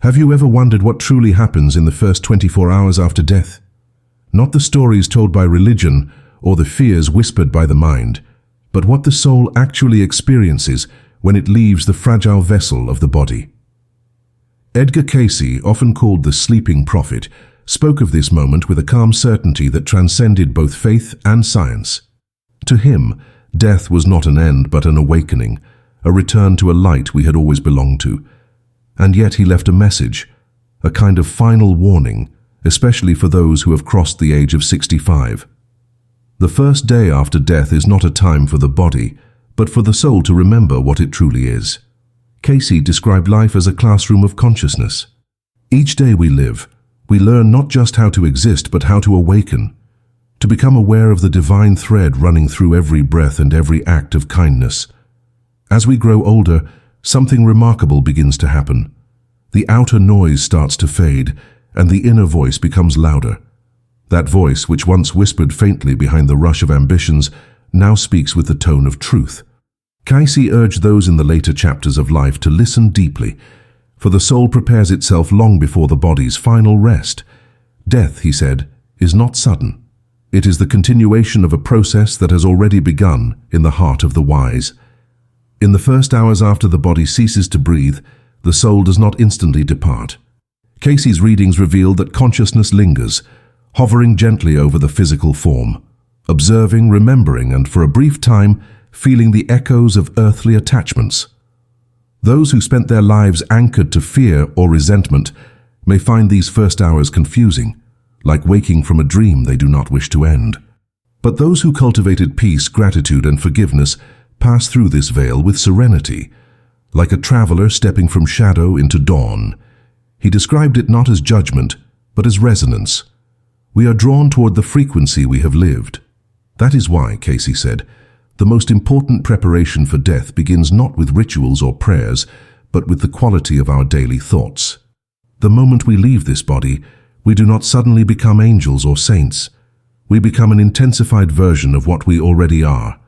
Have you ever wondered what truly happens in the first 24 hours after death? Not the stories told by religion or the fears whispered by the mind, but what the soul actually experiences when it leaves the fragile vessel of the body. Edgar Cayce, often called the sleeping prophet, spoke of this moment with a calm certainty that transcended both faith and science. To him, death was not an end but an awakening, a return to a light we had always belonged to. And yet he left a message, a kind of final warning, especially for those who have crossed the age of 65. The first day after death is not a time for the body, but for the soul to remember what it truly is. Cayce described life as a classroom of consciousness. Each day we live, we learn not just how to exist, but how to awaken, to become aware of the divine thread running through every breath and every act of kindness. As we grow older, something remarkable begins to happen. The outer noise starts to fade, and the inner voice becomes louder. That voice, which once whispered faintly behind the rush of ambitions, now speaks with the tone of truth. Cayce urged those in the later chapters of life to listen deeply, for the soul prepares itself long before the body's final rest. Death, he said, is not sudden. It is the continuation of a process that has already begun in the heart of the wise. In the first hours after the body ceases to breathe, the soul does not instantly depart. Cayce's readings reveal that consciousness lingers, hovering gently over the physical form, observing, remembering, and for a brief time, feeling the echoes of earthly attachments. Those who spent their lives anchored to fear or resentment may find these first hours confusing, like waking from a dream they do not wish to end. But those who cultivated peace, gratitude, and forgiveness pass through this veil with serenity, like a traveler stepping from shadow into dawn. He described it not as judgment, but as resonance. We are drawn toward the frequency we have lived. That is why, Cayce said, the most important preparation for death begins not with rituals or prayers, but with the quality of our daily thoughts. The moment we leave this body, we do not suddenly become angels or saints. We become an intensified version of what we already are.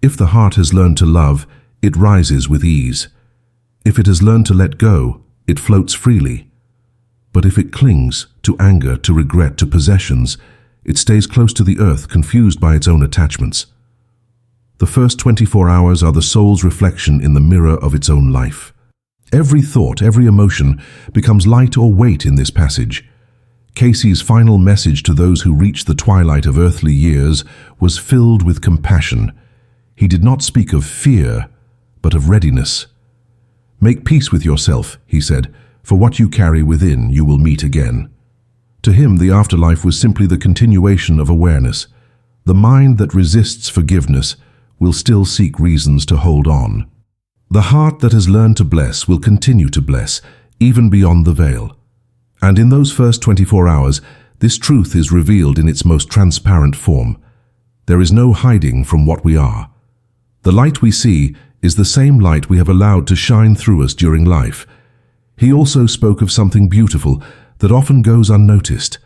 If the heart has learned to love, it rises with ease. If it has learned to let go, it floats freely. But if it clings to anger, to regret, to possessions, it stays close to the earth, confused by its own attachments. The first 24 hours are the soul's reflection in the mirror of its own life. Every thought, every emotion becomes light or weight in this passage. Cayce's final message to those who reach the twilight of earthly years was filled with compassion. He did not speak of fear, but of readiness. Make peace with yourself, he said, for what you carry within you will meet again. To him, the afterlife was simply the continuation of awareness. The mind that resists forgiveness will still seek reasons to hold on. The heart that has learned to bless will continue to bless, even beyond the veil. And in those first 24 hours, this truth is revealed in its most transparent form. There is no hiding from what we are. The light we see is the same light we have allowed to shine through us during life. He also spoke of something beautiful that often goes unnoticed,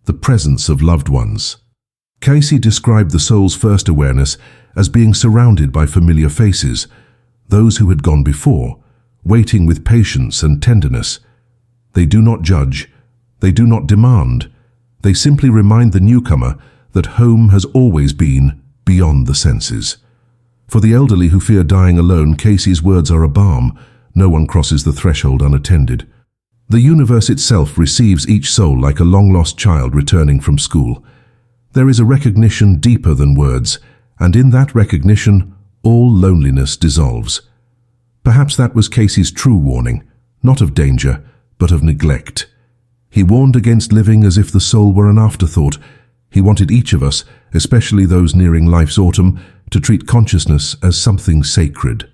the presence of loved ones. Cayce described the soul's first awareness as being surrounded by familiar faces, those who had gone before, waiting with patience and tenderness. They do not judge, they do not demand, they simply remind the newcomer that home has always been beyond the senses. For the elderly who fear dying alone, Cayce's words are a balm. No one crosses the threshold unattended. The universe itself receives each soul like a long-lost child returning from school. There is a recognition deeper than words, and in that recognition, all loneliness dissolves. Perhaps that was Cayce's true warning, not of danger, but of neglect. He warned against living as if the soul were an afterthought. He wanted each of us, especially those nearing life's autumn, to treat consciousness as something sacred.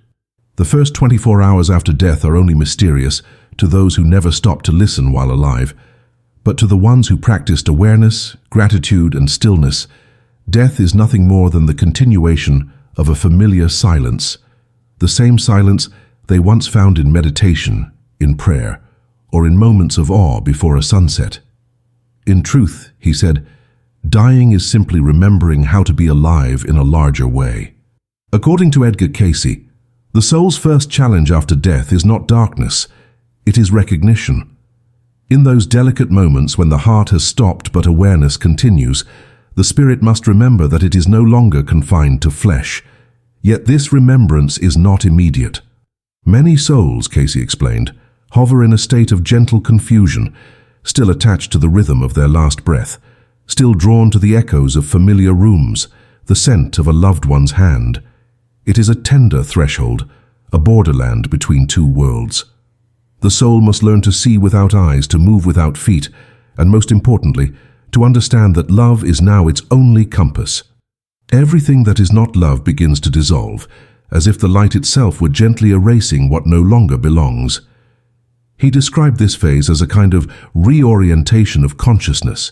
The first 24 hours after death are only mysterious to those who never stopped to listen while alive. But to the ones who practiced awareness, gratitude, and stillness, death is nothing more than the continuation of a familiar silence, the same silence they once found in meditation, in prayer, or in moments of awe before a sunset. In truth, he said, dying is simply remembering how to be alive in a larger way. According to Edgar Cayce, the soul's first challenge after death is not darkness, it is recognition. In those delicate moments when the heart has stopped but awareness continues, the spirit must remember that it is no longer confined to flesh. Yet this remembrance is not immediate. Many souls, Cayce explained, hover in a state of gentle confusion, still attached to the rhythm of their last breath, still drawn to the echoes of familiar rooms, the scent of a loved one's hand. It is a tender threshold, a borderland between two worlds. The soul must learn to see without eyes, to move without feet, and most importantly, to understand that love is now its only compass. Everything that is not love begins to dissolve, as if the light itself were gently erasing what no longer belongs. He described this phase as a kind of reorientation of consciousness.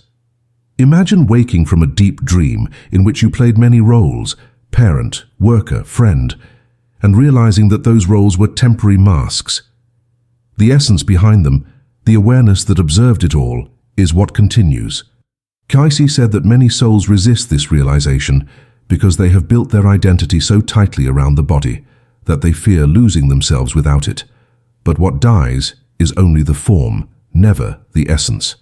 Imagine waking from a deep dream in which you played many roles, parent, worker, friend, and realizing that those roles were temporary masks. The essence behind them, the awareness that observed it all, is what continues. Cayce said that many souls resist this realization because they have built their identity so tightly around the body that they fear losing themselves without it. But what dies is only the form, never the essence.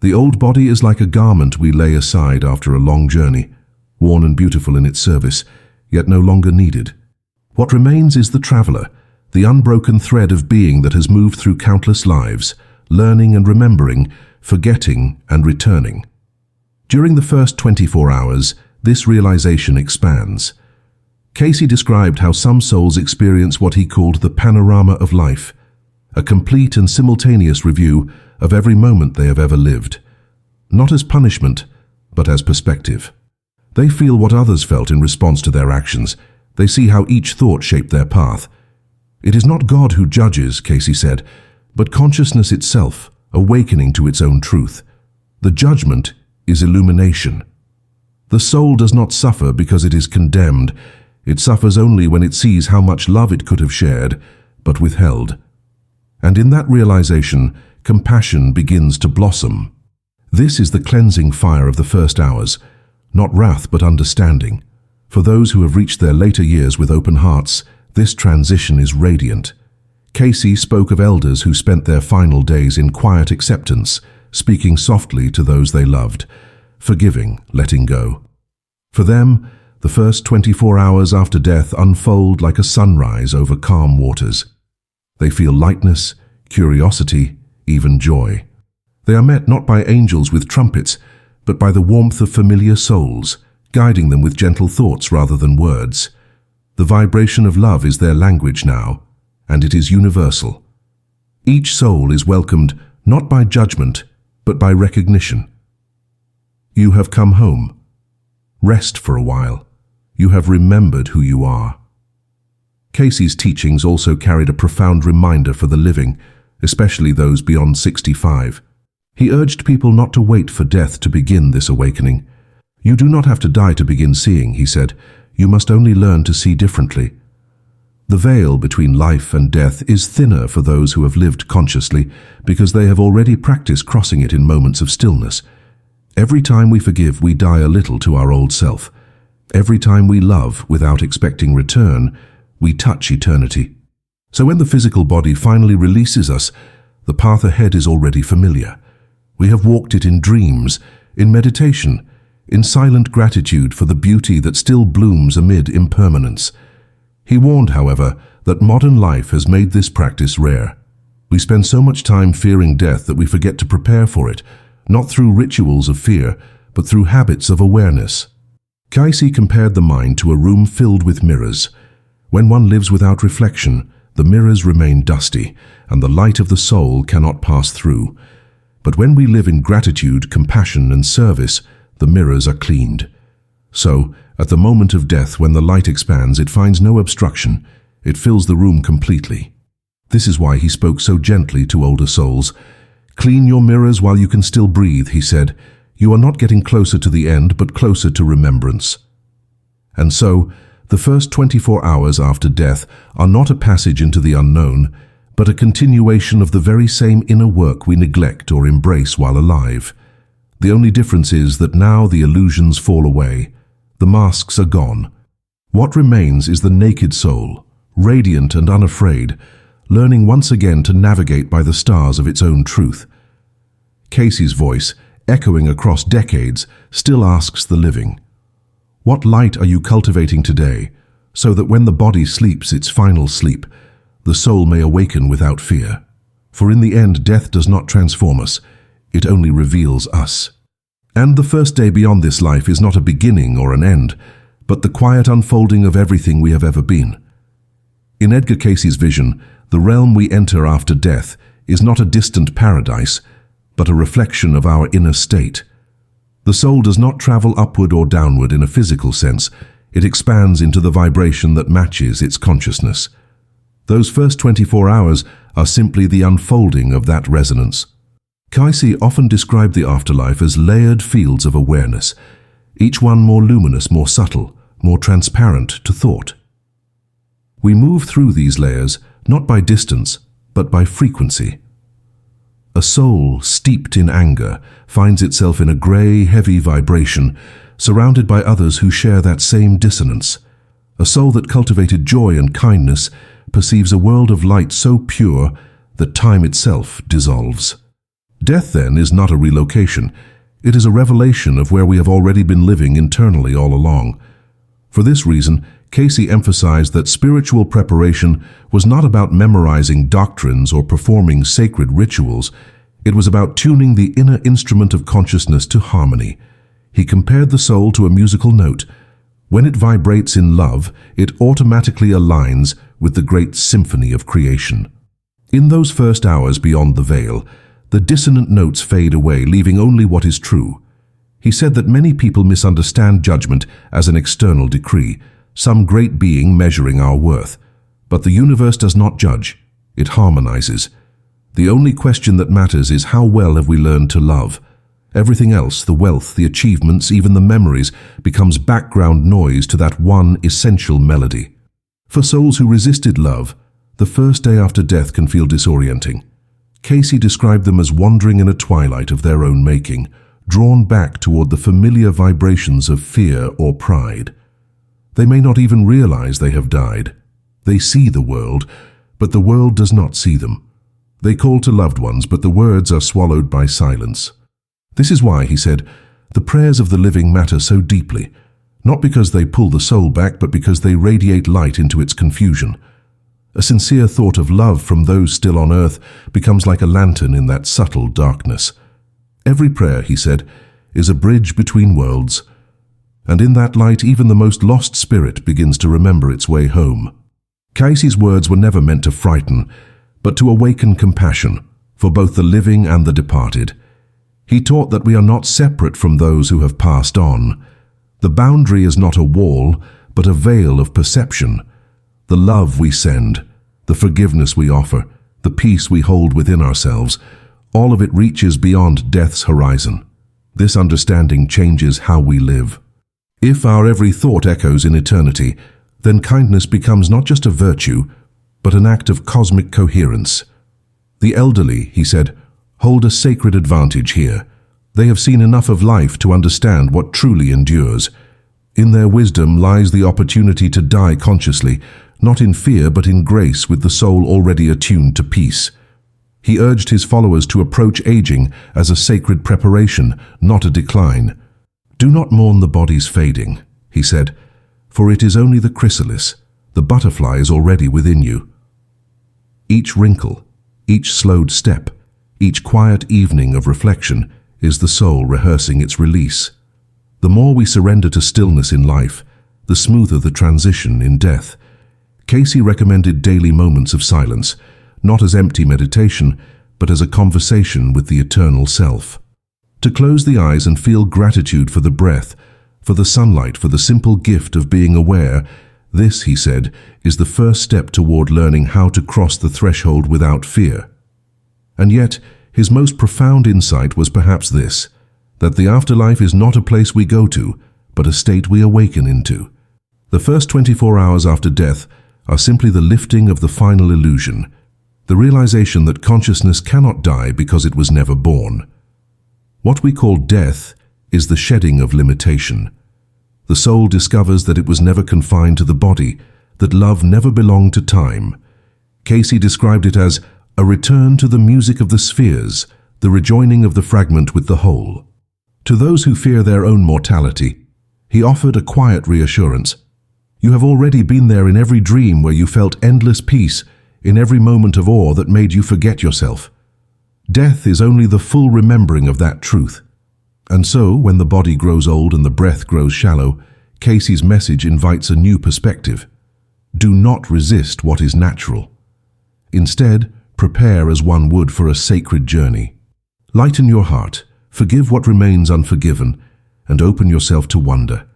The old body is like a garment we lay aside after a long journey, worn and beautiful in its service, yet no longer needed. What remains is the traveler, the unbroken thread of being that has moved through countless lives, learning and remembering, forgetting and returning. During the first 24 hours, this realization expands. Cayce described how some souls experience what he called the panorama of life, a complete and simultaneous review of every moment they have ever lived, not as punishment, but as perspective. They feel what others felt in response to their actions. They see how each thought shaped their path. It is not God who judges, Cayce said, but consciousness itself, awakening to its own truth. The judgment is illumination. The soul does not suffer because it is condemned. It suffers only when it sees how much love it could have shared, but withheld. And in that realization, compassion begins to blossom. This is the cleansing fire of the first hours, not wrath but understanding. For those who have reached their later years with open hearts, this transition is radiant. Cayce spoke of elders who spent their final days in quiet acceptance, speaking softly to those they loved, forgiving, letting go. For them, the first 24 hours after death unfold like a sunrise over calm waters. They feel lightness, curiosity, even joy. They are met not by angels with trumpets, but by the warmth of familiar souls, guiding them with gentle thoughts rather than words. The vibration of love is their language now, and it is universal. Each soul is welcomed not by judgment, but by recognition. You have come home. Rest for a while. You have remembered who you are. Cayce's teachings also carried a profound reminder for the living, especially those beyond 65. He urged people not to wait for death to begin this awakening. You do not have to die to begin seeing, he said. You must only learn to see differently. The veil between life and death is thinner for those who have lived consciously because they have already practiced crossing it in moments of stillness. Every time we forgive, we die a little to our old self. Every time we love without expecting return, we touch eternity. So when the physical body finally releases us, the path ahead is already familiar. We have walked it in dreams, in meditation, in silent gratitude for the beauty that still blooms amid impermanence. He warned, however, that modern life has made this practice rare. We spend so much time fearing death that we forget to prepare for it, not through rituals of fear, but through habits of awareness. Cayce compared the mind to a room filled with mirrors. When one lives without reflection, the mirrors remain dusty, and the light of the soul cannot pass through. But when we live in gratitude, compassion, and service, the mirrors are cleaned. So, at the moment of death, when the light expands, it finds no obstruction. It fills the room completely. This is why he spoke so gently to older souls. Clean your mirrors while you can still breathe, he said. You are not getting closer to the end, but closer to remembrance. And so, the first 24 hours after death are not a passage into the unknown, but a continuation of the very same inner work we neglect or embrace while alive. The only difference is that now the illusions fall away. The masks are gone. What remains is the naked soul, radiant and unafraid, learning once again to navigate by the stars of its own truth. Cayce's voice, echoing across decades, still asks the living, "What light are you cultivating today, so that when the body sleeps its final sleep, the soul may awaken without fear? For in the end, death does not transform us, it only reveals us." And the first day beyond this life is not a beginning or an end, but the quiet unfolding of everything we have ever been. In Edgar Cayce's vision, the realm we enter after death is not a distant paradise, but a reflection of our inner state. The soul does not travel upward or downward in a physical sense. It expands into the vibration that matches its consciousness. Those first 24 hours are simply the unfolding of that resonance. Cayce often described the afterlife as layered fields of awareness, each one more luminous, more subtle, more transparent to thought. We move through these layers not by distance, but by frequency. A soul steeped in anger finds itself in a grey, heavy vibration, surrounded by others who share that same dissonance. A soul that cultivated joy and kindness perceives a world of light so pure that time itself dissolves. Death, then, is not a relocation. It is a revelation of where we have already been living internally all along. For this reason, Cayce emphasized that spiritual preparation was not about memorizing doctrines or performing sacred rituals. It was about tuning the inner instrument of consciousness to harmony. He compared the soul to a musical note. When it vibrates in love, it automatically aligns with the great symphony of creation. In those first hours beyond the veil, the dissonant notes fade away, leaving only what is true. He said that many people misunderstand judgment as an external decree, some great being measuring our worth. But the universe does not judge, it harmonizes. The only question that matters is how well have we learned to love. Everything else, the wealth, the achievements, even the memories, becomes background noise to that one essential melody. For souls who resisted love, the first day after death can feel disorienting. Cayce described them as wandering in a twilight of their own making, drawn back toward the familiar vibrations of fear or pride. They may not even realize they have died. They see the world, but the world does not see them. They call to loved ones, but the words are swallowed by silence. This is why, he said, the prayers of the living matter so deeply, not because they pull the soul back, but because they radiate light into its confusion. A sincere thought of love from those still on earth becomes like a lantern in that subtle darkness. Every prayer, he said, is a bridge between worlds, and in that light even the most lost spirit begins to remember its way home. Cayce's words were never meant to frighten, but to awaken compassion for both the living and the departed. He taught that we are not separate from those who have passed on. The boundary is not a wall, but a veil of perception. The love we send, the forgiveness we offer, the peace we hold within ourselves, all of it reaches beyond death's horizon. This understanding changes how we live. If our every thought echoes in eternity, then kindness becomes not just a virtue, but an act of cosmic coherence. The elderly, he said, hold a sacred advantage here. They have seen enough of life to understand what truly endures. In their wisdom lies the opportunity to die consciously, not in fear but in grace, with the soul already attuned to peace. He urged his followers to approach aging as a sacred preparation, not a decline. Do not mourn the body's fading, he said, for it is only the chrysalis. The butterfly is already within you. Each wrinkle, each slowed step, each quiet evening of reflection is the soul rehearsing its release. The more we surrender to stillness in life, the smoother the transition in death. Cayce recommended daily moments of silence, not as empty meditation, but as a conversation with the eternal self. To close the eyes and feel gratitude for the breath, for the sunlight, for the simple gift of being aware, this, he said, is the first step toward learning how to cross the threshold without fear. And yet, his most profound insight was perhaps this, that the afterlife is not a place we go to, but a state we awaken into. The first 24 hours after death are simply the lifting of the final illusion, the realization that consciousness cannot die because it was never born. What we call death is the shedding of limitation. The soul discovers that it was never confined to the body, that love never belonged to time. Cayce described it as a return to the music of the spheres, the rejoining of the fragment with the whole. To those who fear their own mortality, he offered a quiet reassurance. You have already been there in every dream where you felt endless peace, in every moment of awe that made you forget yourself. Death is only the full remembering of that truth. And so, when the body grows old and the breath grows shallow, Cayce's message invites a new perspective. Do not resist what is natural. Instead, prepare as one would for a sacred journey. Lighten your heart, forgive what remains unforgiven, and open yourself to wonder.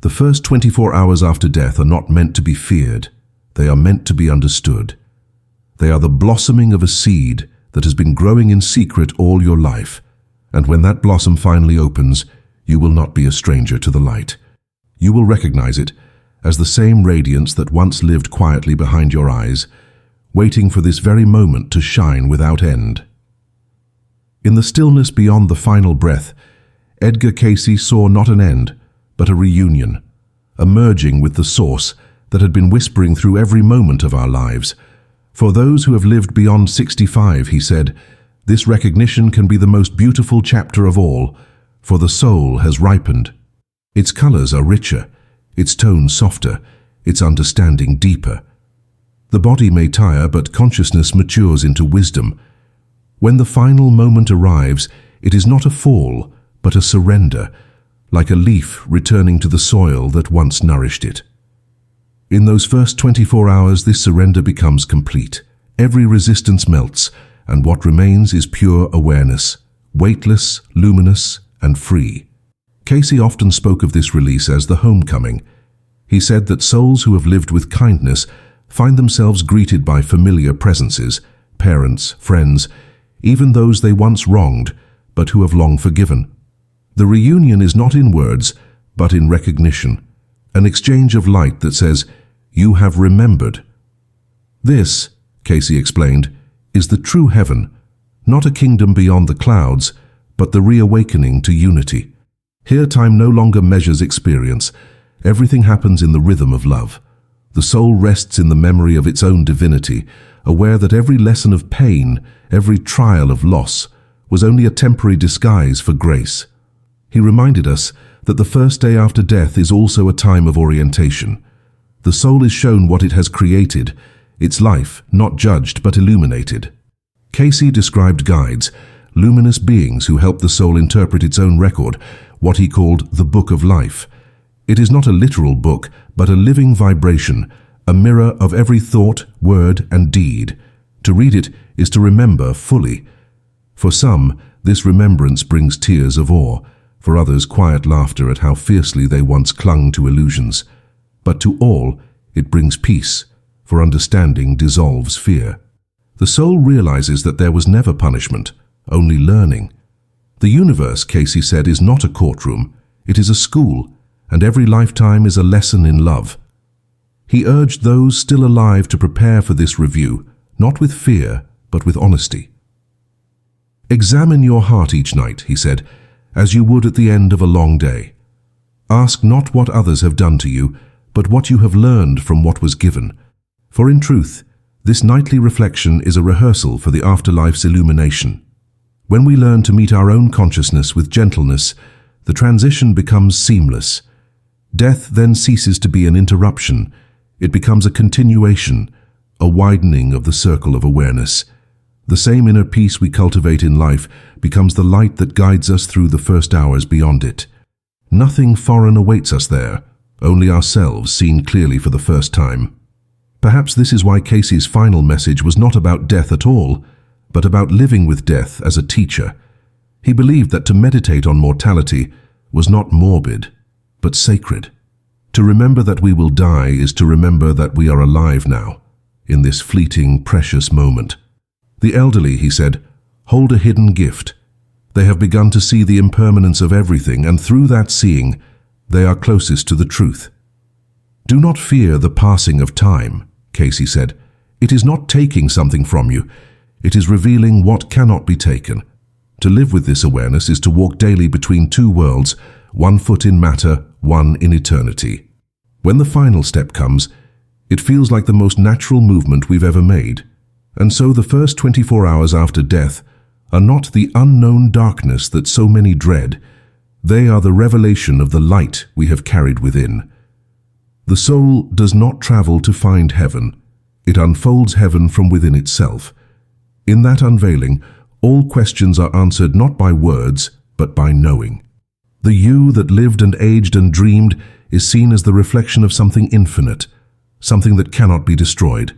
The first 24 hours after death are not meant to be feared. They are meant to be understood. They are the blossoming of a seed that has been growing in secret all your life, and when that blossom finally opens, you will not be a stranger to the light. You will recognize it as the same radiance that once lived quietly behind your eyes, waiting for this very moment to shine without end. In the stillness beyond the final breath, Edgar Cayce saw not an end, but a reunion, a merging with the source that had been whispering through every moment of our lives. For those who have lived beyond 65, he said, this recognition can be the most beautiful chapter of all, for the soul has ripened. Its colors are richer, its tones softer, its understanding deeper. The body may tire, but consciousness matures into wisdom. When the final moment arrives, it is not a fall, but a surrender, like a leaf returning to the soil that once nourished it. In those first 24 hours, this surrender becomes complete. Every resistance melts, and what remains is pure awareness, weightless, luminous, and free. Cayce often spoke of this release as the homecoming. He said that souls who have lived with kindness find themselves greeted by familiar presences, parents, friends, even those they once wronged, but who have long forgiven. The reunion is not in words, but in recognition, an exchange of light that says, you have remembered. This, Cayce explained, is the true heaven, not a kingdom beyond the clouds, but the reawakening to unity. Here time no longer measures experience. Everything happens in the rhythm of love. The soul rests in the memory of its own divinity, aware that every lesson of pain, every trial of loss, was only a temporary disguise for grace. He reminded us that the first day after death is also a time of orientation. The soul is shown what it has created, its life not judged but illuminated. Cayce described guides, luminous beings who help the soul interpret its own record, what he called the Book of Life. It is not a literal book, but a living vibration, a mirror of every thought, word, and deed. To read it is to remember fully. For some, this remembrance brings tears of awe, for others quiet laughter at how fiercely they once clung to illusions. But to all, it brings peace, for understanding dissolves fear. The soul realizes that there was never punishment, only learning. The universe, Cayce said, is not a courtroom, it is a school, and every lifetime is a lesson in love. He urged those still alive to prepare for this review, not with fear, but with honesty. Examine your heart each night, he said, as you would at the end of a long day. Ask not what others have done to you, but what you have learned from what was given. For in truth, this nightly reflection is a rehearsal for the afterlife's illumination. When we learn to meet our own consciousness with gentleness, the transition becomes seamless. Death then ceases to be an interruption. It becomes a continuation, a widening of the circle of awareness. The same inner peace we cultivate in life becomes the light that guides us through the first hours beyond it. Nothing foreign awaits us there, only ourselves seen clearly for the first time. Perhaps this is why Cayce's final message was not about death at all, but about living with death as a teacher. He believed that to meditate on mortality was not morbid, but sacred. To remember that we will die is to remember that we are alive now, in this fleeting, precious moment. The elderly, he said, hold a hidden gift. They have begun to see the impermanence of everything, and through that seeing, they are closest to the truth. Do not fear the passing of time, Cayce said. It is not taking something from you. It is revealing what cannot be taken. To live with this awareness is to walk daily between two worlds, one foot in matter, one in eternity. When the final step comes, it feels like the most natural movement we've ever made. And so the first 24 hours after death are not the unknown darkness that so many dread. They are the revelation of the light we have carried within. The soul does not travel to find heaven. It unfolds heaven from within itself. In that unveiling, all questions are answered not by words, but by knowing. The you that lived and aged and dreamed is seen as the reflection of something infinite, something that cannot be destroyed.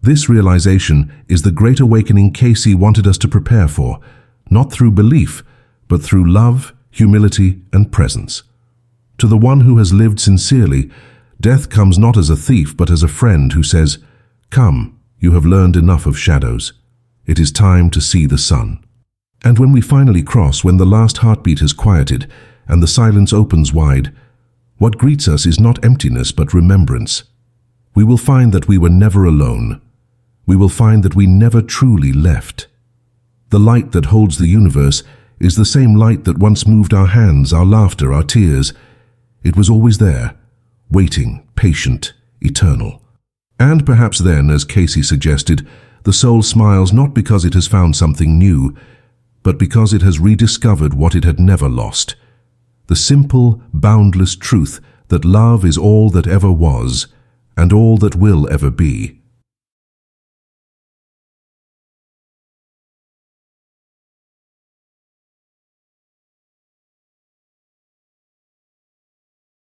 This realization is the great awakening Cayce wanted us to prepare for, not through belief, but through love, humility, and presence. To the one who has lived sincerely, death comes not as a thief, but as a friend who says, "Come, you have learned enough of shadows. It is time to see the sun." And when we finally cross, when the last heartbeat has quieted and the silence opens wide, what greets us is not emptiness but remembrance. We will find that we were never alone. We will find that we never truly left. The light that holds the universe is the same light that once moved our hands, our laughter, our tears. It was always there, waiting, patient, eternal. And perhaps then, as Cayce suggested, the soul smiles not because it has found something new, but because it has rediscovered what it had never lost. The simple, boundless truth that love is all that ever was, and all that will ever be.